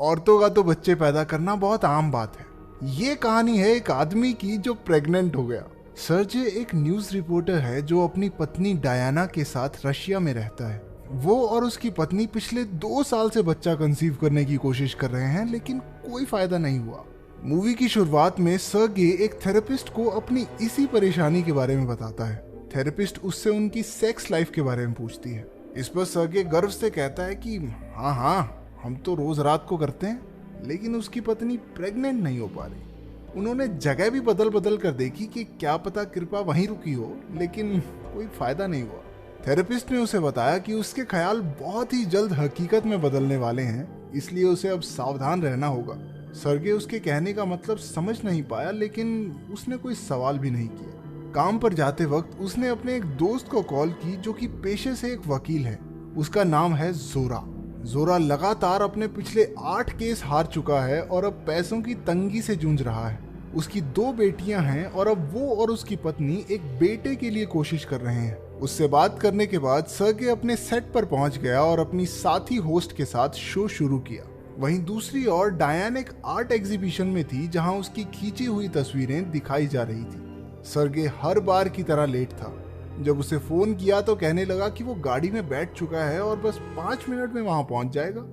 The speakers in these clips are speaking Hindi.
औरतों का तो बच्चे पैदा करना बहुत आम बात है। ये कहानी है एक आदमी की जो प्रेग्नेंट हो गया। सर्जे एक न्यूज रिपोर्टर है जो अपनी पत्नी डायना के साथ रशिया में रहता है। वो और उसकी पत्नी पिछले 2 साल से बच्चा कंसीव करने की कोशिश कर रहे हैं, लेकिन कोई फायदा नहीं हुआ। मूवी की शुरुआत में सर्गे एक थेरेपिस्ट को अपनी इसी परेशानी के बारे में बताता है। थेरेपिस्ट उससे उनकी सेक्स लाइफ के बारे में पूछती है। इस पर सर्गे गर्व से कहता है कि हाँ हाँ, हम तो रोज रात को करते हैं। लेकिन उसकी पत्नी प्रेग्नेंट नहीं हो पा रही। उन्होंने जगह भी बदल बदल कर देखी कि क्या पता कृपा वहीं रुकी हो, लेकिन कोई फायदा नहीं हुआ। थेरेपिस्ट ने उसे बताया कि उसके ख्याल बहुत ही जल्द हकीकत में बदलने वाले हैं, इसलिए उसे अब सावधान रहना होगा। सर्गे उसके कहने का मतलब समझ नहीं पाया, लेकिन उसने कोई सवाल भी नहीं किया। काम पर जाते वक्त उसने अपने एक दोस्त को कॉल की जो कि पेशे से एक वकील है। उसका नाम है जोरा। जोरा लगातार अपने पिछले 8 केस हार चुका है और अब पैसों की तंगी से जूझ रहा है। उसकी 2 बेटियां हैं और अब वो और उसकी पत्नी एक बेटे के लिए कोशिश कर रहे हैं। उससे बात करने के बाद सर्गे अपने सेट पर पहुंच गया और अपनी साथी होस्ट के साथ शो शुरू किया। वहीं दूसरी ओर डायन एक आर्ट एग्जीबिशन में थी जहां उसकी खींची हुई तस्वीरें दिखाई जा रही थी। सर्गे हर बार की तरह लेट था। जब उसे फोन किया तो कहने लगा कि वो गाड़ी में बैठ चुका है और बस 5 मिनट में वहां पहुंच जाएगा।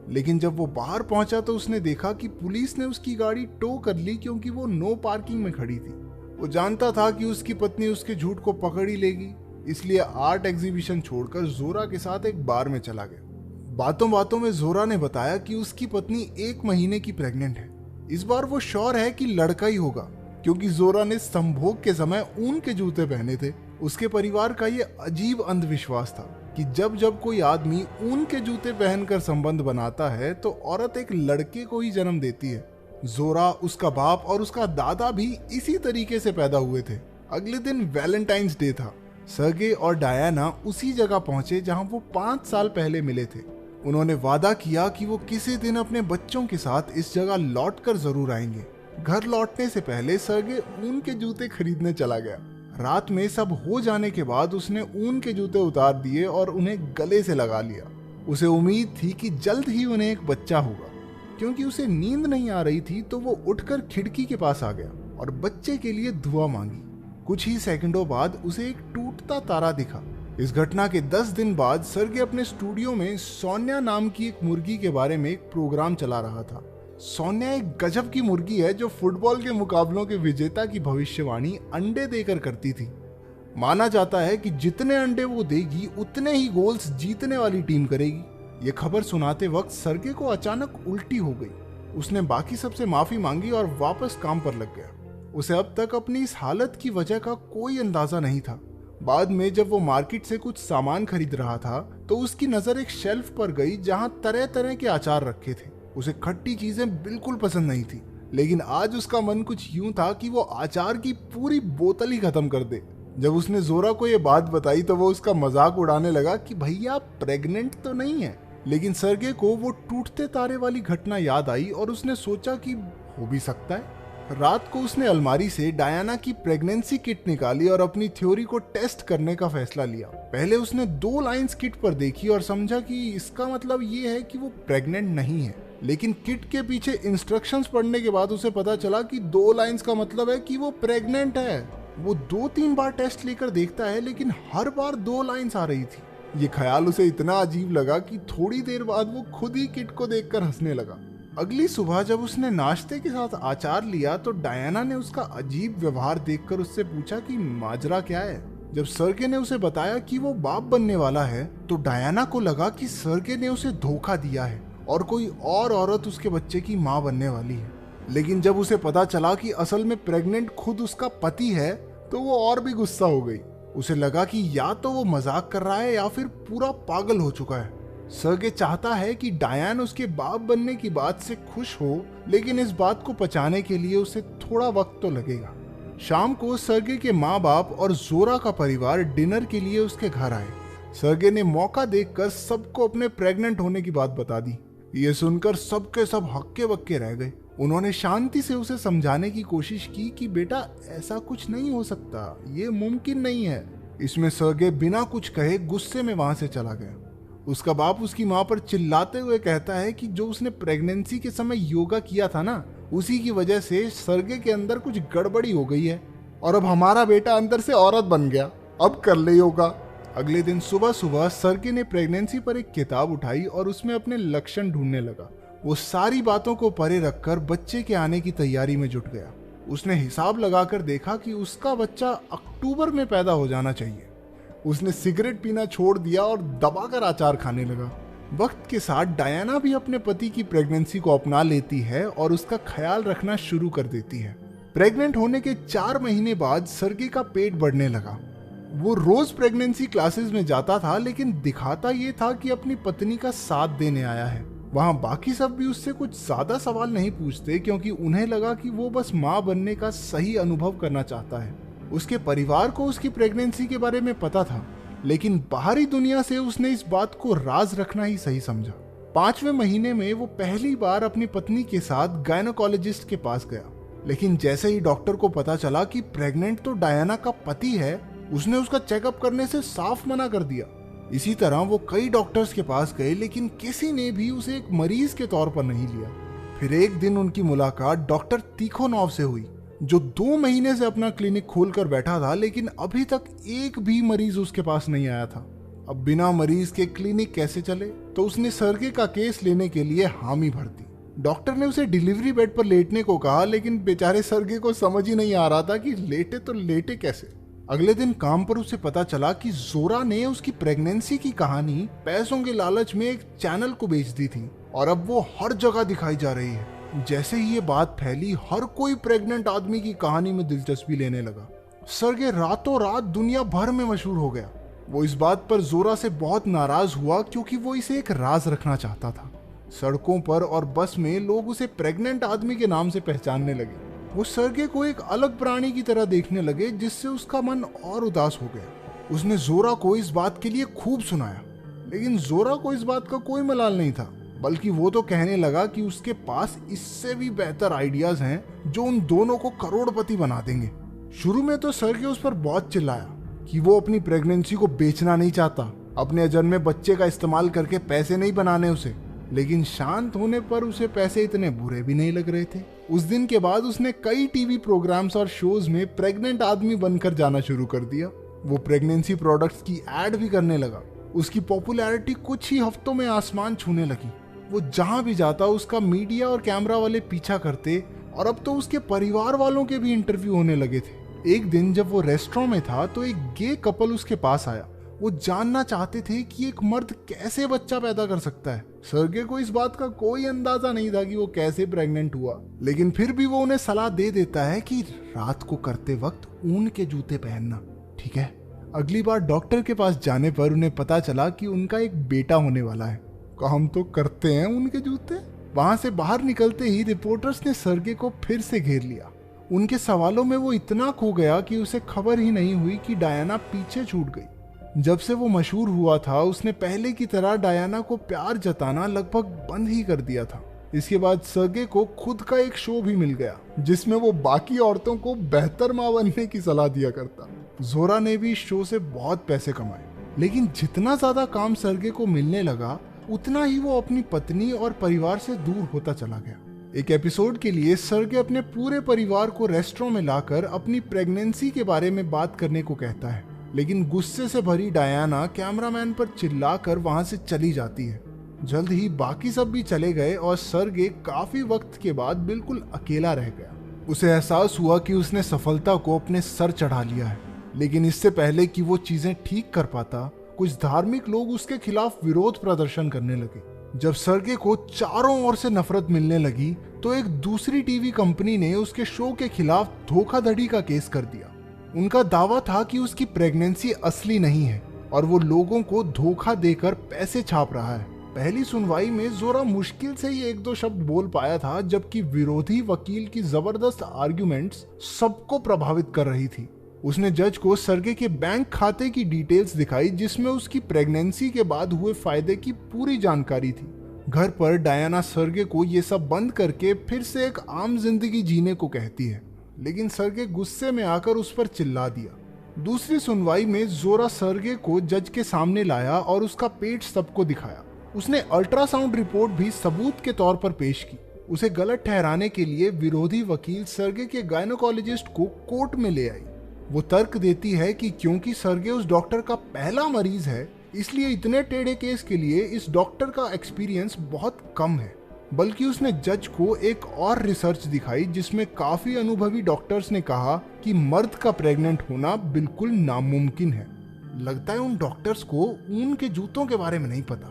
लेकिन जब वो बाहर पहुंचा तो उसने देखा कि पुलिस ने उसकी गाड़ी टो कर ली क्योंकि वो नो पार्किंग में खड़ी थी। वो जानता था कि उसकी पत्नी उसके झूठ को पकड़ ही लेगी, इसलिए आर्ट एग्जीबिशन छोड़कर जोरा के साथ एक बार में चला गया। बातों बातों में जोरा ने बताया कि उसकी पत्नी 1 महीने की प्रेग्नेंट है। इस बार वो श्योर है कि लड़का ही होगा, क्योंकि जोरा ने संभोग के समय ऊन के जूते पहने थे। उसके परिवार का ये अजीब अंधविश्वास था कि जब जब कोई आदमी ऊन के जूते पहनकर संबंध बनाता है तो औरत एक लड़के को ही जन्म देती है। जोरा, उसका बाप और उसका दादा भी इसी तरीके से पैदा हुए थे। अगले दिन वैलेंटाइंस डे था। सर्गे और डायना उसी जगह पहुंचे जहां वो 5 साल पहले मिले थे। उन्होंने वादा किया कि वो किसी दिन अपने बच्चों के साथ इस जगह लौटकर जरूर आएंगे। घर लौटने से पहले सर्गे ऊन के जूते खरीदने चला गया। रात में सब हो जाने के बाद उसने ऊन के जूते उतार दिए और उन्हें गले से लगा लिया। उसे उम्मीद थी कि जल्द ही उन्हें एक बच्चा होगा। क्योंकि उसे नींद नहीं आ रही थी तो वो उठकर खिड़की के पास आ गया और बच्चे के लिए दुआ मांगी। कुछ ही सेकंडों बाद उसे एक टूटता तारा दिखा। इस घटना के 10 दिन बाद सर्गे अपने स्टूडियो में सोनिया नाम की एक मुर्गी के बारे में एक प्रोग्राम चला रहा था। सोनिया एक गजब की मुर्गी है जो फुटबॉल के मुकाबलों के विजेता की भविष्यवाणी अंडे देकर करती थी। माना जाता है कि जितने अंडे वो देगी उतने ही गोल्स जीतने वाली टीम करेगी। ये खबर सुनाते वक्त सर्गे को अचानक उल्टी हो गई। उसने बाकी सबसे माफी मांगी और वापस काम पर लग गया। उसे अब तक अपनी इस हालत की वजह का कोई अंदाजा नहीं था। बाद में जब वो मार्केट से कुछ सामान खरीद रहा था तो उसकी नजर एक शेल्फ पर गई जहां तरह तरह के अचार रखे थे। उसे खट्टी चीजें बिल्कुल पसंद नहीं थी, लेकिन आज उसका मन कुछ यूं था कि वो अचार की पूरी बोतल ही खत्म कर दे। जब उसने जोरा को ये बात बताई तो वो उसका मजाक उड़ाने लगा कि भैया प्रेग्नेंट तो नहीं है। लेकिन सर्गे को वो टूटते तारे वाली घटना याद आई और उसने सोचा कि हो भी सकता है। रात को उसने अलमारी से डायना की प्रेगनेंसी किट निकाली और अपनी थ्योरी को टेस्ट करने का फैसला लिया। पहले उसने 2 लाइंस किट पर देखी और समझा कि इसका मतलब ये है कि वो प्रेग्नेंट नहीं है। लेकिन किट के पीछे इंस्ट्रक्शंस पढ़ने के बाद उसे पता चला कि 2 लाइंस का मतलब है कि वो प्रेग्नेंट है। वो 2-3 बार टेस्ट लेकर देखता है, लेकिन हर बार 2 लाइंस आ रही थी। ये ख्याल उसे इतना अजीब लगा कि थोड़ी देर बाद वो खुद ही किट को देखकर हंसने लगा। अगली सुबह जब उसने नाश्ते के साथ अचार लिया तो डायना ने उसका अजीब व्यवहार देखकर उससे पूछा कि माजरा क्या है। जब सर्गे ने उसे बताया कि वो बाप बनने वाला है तो डायना को लगा कि सर्गे ने उसे धोखा दिया है और कोई और औरत उसके बच्चे की मां बनने वाली है। लेकिन जब उसे पता चला कि असल में प्रेग्नेंट खुद उसका पति है तो वो और भी गुस्सा हो गई। उसे लगा कि या तो वो मजाक कर रहा है या फिर पूरा पागल हो चुका है। सर्गे चाहता है कि डायन उसके बाप बनने की बात से खुश हो, लेकिन इस बात को पचाने के लिए उसे थोड़ा वक्त तो लगेगा। शाम को सर्गे के माँ बाप और जोरा का परिवार डिनर के लिए उसके घर आए। सर्गे ने मौका देखकर सबको अपने प्रेग्नेंट होने की बात बता दी। ये सुनकर सबके सब हक्के बक्के रह गए। उन्होंने शांति से उसे समझाने की कोशिश की कि बेटा ऐसा कुछ नहीं हो सकता, ये मुमकिन नहीं है। इसमें सर्गे बिना कुछ कहे गुस्से में वहां से चला गया। उसका बाप उसकी माँ पर चिल्लाते हुए कहता है कि जो उसने प्रेगनेंसी के समय योगा किया था ना, उसी की वजह से सर्गे के अंदर कुछ गड़बड़ी हो गई है और अब हमारा बेटा अंदर से औरत बन गया, अब कर ले योगा। अगले दिन सुबह सुबह सर्गे ने प्रेगनेंसी पर एक किताब उठाई और उसमें अपने लक्षण ढूंढने लगा। वो सारी बातों को परे रखकर बच्चे के आने की तैयारी में जुट गया। उसने हिसाब लगाकर देखा कि उसका बच्चा अक्टूबर में पैदा हो जाना चाहिए। उसने सिगरेट पीना छोड़ दिया और दबाकर अचार खाने लगा। वक्त के साथ डायना भी अपने पति की प्रेगनेंसी को अपना लेती है और उसका ख्याल रखना शुरू कर देती है। प्रेग्नेंट होने के 4 महीने बाद सर्गे का पेट बढ़ने लगा। वो रोज प्रेगनेंसी क्लासेस में जाता था, लेकिन दिखाता ये था कि अपनी पत्नी का साथ देने आया है। वहाँ बाकी सब भी उससे कुछ ज्यादा सवाल नहीं पूछते, क्योंकि उन्हें लगा कि वो बस माँ बनने का सही अनुभव करना चाहता है। उसके परिवार को उसकी प्रेगनेंसी के बारे में पता था, लेकिन बाहरी दुनिया से उसने इस बात को राज रखना ही सही समझा। 5वें महीने में वो पहली बार अपनी पत्नी के साथ गायनोकोलॉजिस्ट के पास गया, लेकिन जैसे ही डॉक्टर को पता चला कि प्रेग्नेंट तो डायना का पति है, उसने उसका चेकअप करने से साफ मना कर दिया। इसी तरह वो कई डॉक्टर्स के पास गए, लेकिन किसी ने भी उसे एक मरीज के तौर पर नहीं लिया। फिर एक दिन उनकी मुलाकात डॉक्टर तिखोनोव से हुई, जो 2 महीने से अपना क्लिनिक खोलकर बैठा था, लेकिन अभी तक एक भी मरीज उसके पास नहीं आया था। अब बिना मरीज के क्लिनिक कैसे चले, तो उसने सर्गे का केस लेने के लिए हामी भर दी। डॉक्टर ने उसे डिलीवरी बेड पर लेटने को कहा, लेकिन बेचारे सर्गे को समझ ही नहीं आ रहा था कि लेटे तो लेटे कैसे। अगले दिन काम पर उसे पता चला कि जोरा ने उसकी प्रेगनेंसी की कहानी पैसों के लालच में एक चैनल को बेच दी थी और अब वो हर जगह दिखाई जा रही है। जैसे ही ये बात फैली, हर कोई प्रेग्नेंट आदमी की कहानी में दिलचस्पी लेने लगा। सर्गे रातों रात दुनिया भर में मशहूर हो गया। वो इस बात पर जोरा से बहुत नाराज हुआ, क्योंकि वो इसे एक राज रखना चाहता था। सड़कों पर और बस में लोग उसे प्रेग्नेंट आदमी के नाम से पहचानने लगे। वो सर्गे को एक अलग प्राणी की तरह देखने लगे, जिससे उसका मन और उदास हो गया। उसने जोरा को इस बात के लिए खूब सुनाया, लेकिन जोरा को इस बात का कोई मलाल नहीं था, बल्कि वो तो कहने लगा कि उसके पास इससे भी बेहतर आइडियाज हैं जो उन दोनों को करोड़पति बना देंगे। शुरू में तो सर्गे उस पर बहुत चिल्लाया कि वो अपनी प्रेगनेंसी को बेचना नहीं चाहता, अपने अजन्मे बच्चे का इस्तेमाल करके पैसे नहीं बनाने उसे। लेकिन शांत होने पर उसे पैसे इतने बुरे भी नहीं लग रहे थे। उस दिन के बाद उसने कई टीवी प्रोग्राम्स और शोज में प्रेग्नेंट आदमी बनकर जाना शुरू कर दिया। वो प्रेगनेंसी प्रोडक्ट्स की एड भी करने लगा। उसकी पॉपुलैरिटी कुछ ही हफ्तों में आसमान छूने लगी। वो जहां भी जाता उसका मीडिया और कैमरा वाले पीछा करते, और अब तो उसके परिवार वालों के भी इंटरव्यू होने लगे थे। एक दिन जब वो रेस्टोरेंट में था तो एक गे कपल उसके पास आया। वो जानना चाहते थे कि एक मर्द कैसे बच्चा पैदा कर सकता है। सर्गे को इस बात का कोई अंदाजा नहीं था कि वो कैसे प्रेग्नेंट हुआ, लेकिन फिर भी वो उन्हें सलाह दे देता है कि रात को करते वक्त ऊन के जूते पहनना, ठीक है। अगली बार डॉक्टर के पास जाने पर उन्हें पता चला कि उनका एक बेटा होने वाला है। हम तो करते हैं उनके जूते। वहां से बाहर निकलते ही रिपोर्टर्स ने सर्गे को फिर से घेर लिया। उनके सवालों में वो इतना खो गया कि उसे खबर ही नहीं हुई कि डायना पीछे छूट गई। जब से वो मशहूर हुआ था, उसने पहले की तरह डायना को प्यार जताना लगभग बंद ही कर दिया था। इसके बाद सर्गे को खुद का एक शो भी मिल गया, जिसमें वो बाकी औरतों को बेहतर मां बनने की सलाह दिया करता। जोरा ने भी इस शो से बहुत पैसे कमाए, लेकिन जितना ज्यादा काम सर्गे को मिलने लगा, उतना ही वो अपनी पत्नी और परिवार से दूर होता चला गया। एक एपिसोड के लिए सर्गे अपने पूरे परिवार को रेस्टोरेंट में लाकर अपनी प्रेगनेंसी के बारे में बात करने को कहता है, लेकिन गुस्से से भरी डायना कैमरामैन पर चिल्लाकर वहां से चली जाती है। जल्द ही बाकी सब भी चले गए और सर्गे काफी वक्त के बाद बिल्कुल अकेला रह गया। उसे एहसास हुआ कि उसने सफलता को अपने सर चढ़ा लिया है, लेकिन इससे पहले कि वो चीजें ठीक कर पाता, कुछ धार्मिक लोग उसके खिलाफ विरोध प्रदर्शन करने लगे। जब सर्गे को चारों ओर से नफरत मिलने लगी, तो एक दूसरी टीवी कंपनी ने उसके शो के खिलाफ धोखाधड़ी का केस कर दिया। उनका दावा था कि उसकी प्रेगनेंसी असली नहीं है और वो लोगों को धोखा देकर पैसे छाप रहा है। पहली सुनवाई में जोरा मुश्किल से ही 1-2 शब्द बोल पाया था, जबकि विरोधी वकील की जबरदस्त आर्ग्यूमेंट्स सबको प्रभावित कर रही थी। उसने जज को सर्गे के बैंक खाते की डिटेल्स दिखाई, जिसमें उसकी प्रेगनेंसी के बाद हुए फायदे की पूरी जानकारी थी। घर पर डायना सर्गे को ये सब बंद करके फिर से एक आम जिंदगी जीने को कहती है, लेकिन सर्गे गुस्से में आकर उस पर चिल्ला दिया। दूसरी सुनवाई में जोरा सर्गे को जज के सामने लाया और उसका पेट सबको दिखाया। उसने अल्ट्रासाउंड रिपोर्ट भी सबूत के तौर पर पेश की। उसे गलत ठहराने के लिए विरोधी वकील सर्गे के गायनोकोलॉजिस्ट को कोर्ट में ले आई। वो तर्क देती है कि क्योंकि सर्गे उस डॉक्टर का पहला मरीज है, इसलिए इतने टेढ़े केस के लिए इस डॉक्टर का एक्सपीरियंस बहुत कम है। बल्कि उसने जज को एक और रिसर्च दिखाई जिसमें काफी अनुभवी डॉक्टर्स ने कहा कि मर्द का प्रेग्नेंट होना बिल्कुल नामुमकिन है। लगता है उन डॉक्टर्स को ऊन के जूतों के बारे में नहीं पता।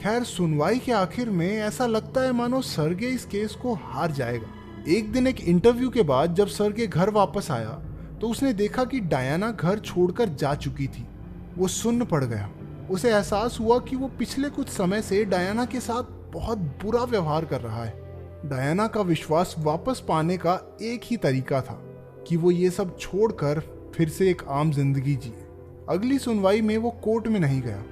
खैर, सुनवाई के आखिर में ऐसा लगता है मानो सर्गे इस केस को हार जाएगा। एक दिन एक इंटरव्यू के बाद जब सर्गे घर वापस आया तो उसने देखा कि डायना घर छोड़कर जा चुकी थी। वो सुन्न पड़ गया। उसे एहसास हुआ कि वो पिछले कुछ समय से डायना के साथ बहुत बुरा व्यवहार कर रहा है। डायना का विश्वास वापस पाने का एक ही तरीका था कि वो ये सब छोड़कर फिर से एक आम जिंदगी जिए। अगली सुनवाई में वो कोर्ट में नहीं गया।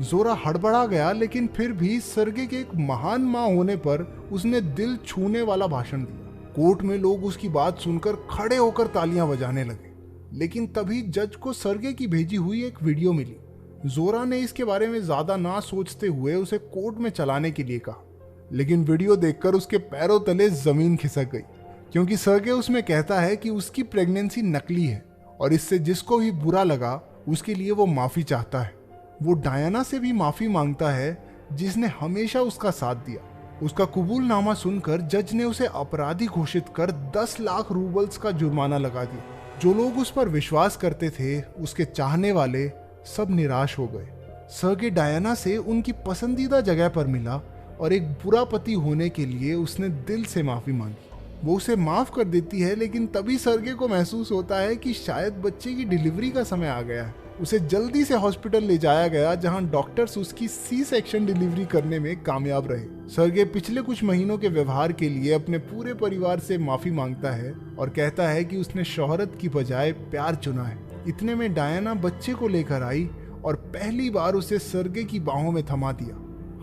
जोरा हड़बड़ा गया, लेकिन फिर भी सर्गे के एक महान मां होने पर उसने दिल छूने वाला भाषण दिया। कोर्ट में लोग उसकी बात सुनकर खड़े होकर तालियां बजाने लगे। लेकिन तभी जज को सर्गे की भेजी हुई एक वीडियो मिली। जोरा ने इसके बारे में ज्यादा ना सोचते हुए उसे कोर्ट में चलाने के लिए कहा, लेकिन वीडियो देखकर उसके पैरों तले जमीन खिसक गई, क्योंकि सर्गे उसमें कहता है कि उसकी प्रेगनेंसी नकली है और इससे जिसको भी बुरा लगा उसके लिए वो माफी चाहता है। वो डायना से भी माफी मांगता है जिसने हमेशा उसका साथ दिया। उसका कबूलनामा सुनकर जज ने उसे अपराधी घोषित कर 10 लाख रूबल्स का जुर्माना लगा दिया। जो लोग उस पर विश्वास करते थे, उसके चाहने वाले, सब निराश हो गए। सर्गे डायना से उनकी पसंदीदा जगह पर मिला और एक बुरा पति होने के लिए उसने दिल से माफी मांगी। वो उसे माफ कर देती है, लेकिन तभी सर्गे को महसूस होता है कि शायद बच्चे की डिलीवरी का समय आ गया है। उसे जल्दी से हॉस्पिटल ले जाया गया, जहां डॉक्टर्स उसकी सी सेक्शन डिलीवरी करने में कामयाब रहे। सर्गे पिछले कुछ महीनों के व्यवहार के लिए अपने पूरे परिवार से माफी मांगता है और कहता है कि उसने शोहरत की बजाय प्यार चुना है। इतने में डायना बच्चे को लेकर आई और पहली बार उसे सर्गे की बाहों में थमा दिया।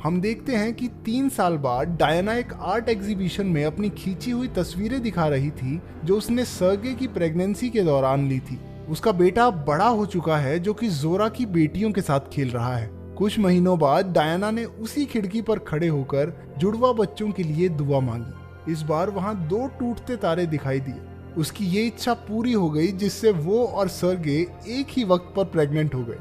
हम देखते हैं कि 3 साल बाद डायना एक आर्ट एग्जीबिशन में अपनी खींची हुई तस्वीरें दिखा रही थी जो उसने सर्गे की प्रेगनेंसी के दौरान ली थी। उसका बेटा बड़ा हो चुका है, जो कि जोरा की बेटियों के साथ खेल रहा है। कुछ महीनों बाद डायना ने उसी खिड़की पर खड़े होकर जुड़वा बच्चों के लिए दुआ मांगी। इस बार वहां 2 टूटते तारे दिखाई दिए। उसकी ये इच्छा पूरी हो गई, जिससे वो और सर्गे एक ही वक्त पर प्रेग्नेंट हो गए।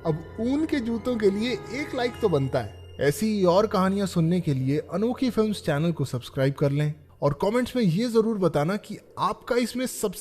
अब ऊन के जूतों के लिए 1 लाइक तो बनता है। ऐसी और कहानियां सुनने के लिए अनोखी फिल्म्स चैनल को सब्सक्राइब कर लें और कमेंट्स में ये जरूर बताना कि आपका इसमें सबसे